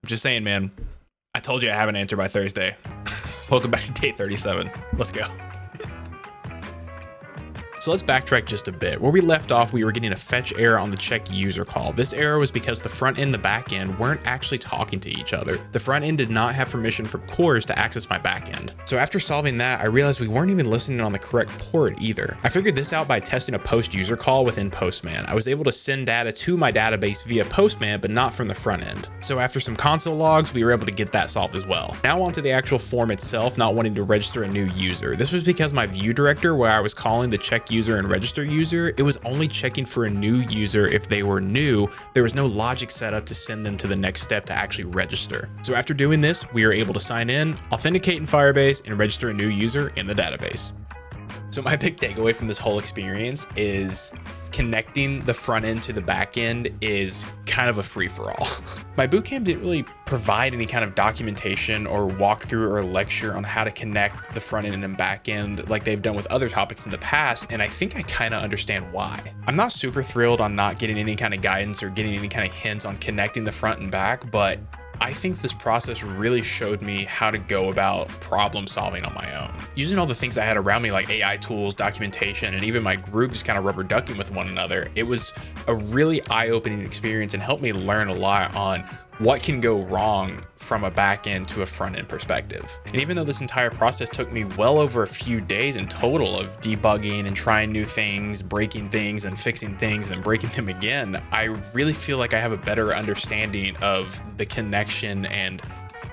I'm just saying, man. I told you I have an answer by Thursday. Welcome back to day 37. Let's go. So let's backtrack just a bit. Where we left off, we were getting a fetch error on the check user call. This error was because the front end and the back end weren't actually talking to each other. The front end did not have permission from CORS to access my back end. So after solving that, I realized we weren't even listening on the correct port either. I figured this out by testing a post user call within Postman. I was able to send data to my database via Postman, but not from the front end. So after some console logs, we were able to get that solved as well. Now onto the actual form itself, not wanting to register a new user. This was because my view director, where I was calling the check user and register user, it was only checking for a new user if they were new. There was no logic set up to send them to the next step to actually register. So after doing this, we are able to sign in, authenticate in Firebase, and register a new user in the database. So my big takeaway from this whole experience is connecting the front end to the back end is kind of a free-for-all. My bootcamp didn't really provide any kind of documentation or walkthrough or lecture on how to connect the front end and back end like they've done with other topics in the past, and I think I kind of understand why. I'm not super thrilled on not getting any kind of guidance or getting any kind of hints on connecting the front and back, but I think this process really showed me how to go about problem solving on my own. Using all the things I had around me, like AI tools, documentation, and even my group just kind of rubber ducking with one another, it was a really eye-opening experience and helped me learn a lot on what can go wrong from a back end to a front end perspective. And even though this entire process took me well over a few days in total of debugging and trying new things, breaking things and fixing things and then breaking them again, I really feel like I have a better understanding of the connection and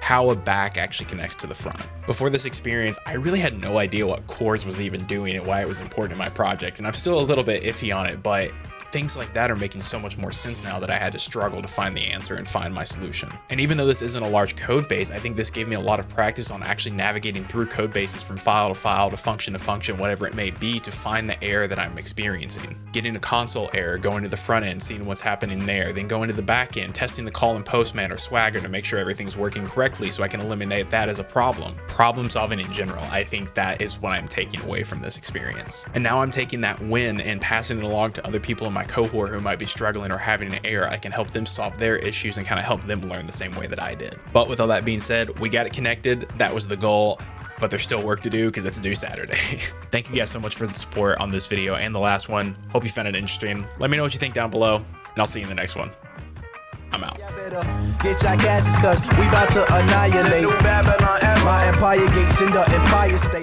how a back actually connects to the front. Before this experience, I really had no idea what CORS was even doing and why it was important in my project. And I'm still a little bit iffy on it, but things like that are making so much more sense now that I had to struggle to find the answer and find my solution. And even though this isn't a large code base, I think this gave me a lot of practice on actually navigating through code bases from file to file to function, whatever it may be, to find the error that I'm experiencing. Getting a console error, going to the front end, seeing what's happening there, then going to the back end, testing the call in Postman or Swagger to make sure everything's working correctly so I can eliminate that as a problem. Problem solving in general, I think that is what I'm taking away from this experience. And now I'm taking that win and passing it along to other people in my cohort who might be struggling or having an error. I can help them solve their issues and kind of help them learn the same way that I did. But with all that being said, we got it connected. That was the goal, but there's still work to do because it's due Saturday. Thank you guys so much for the support on this video and the last one. Hope you found it interesting. Let me know what you think down below, and I'll see you in the next one. I'm out. Get your gases, cause we about to annihilate. My empire gates in the Empire State.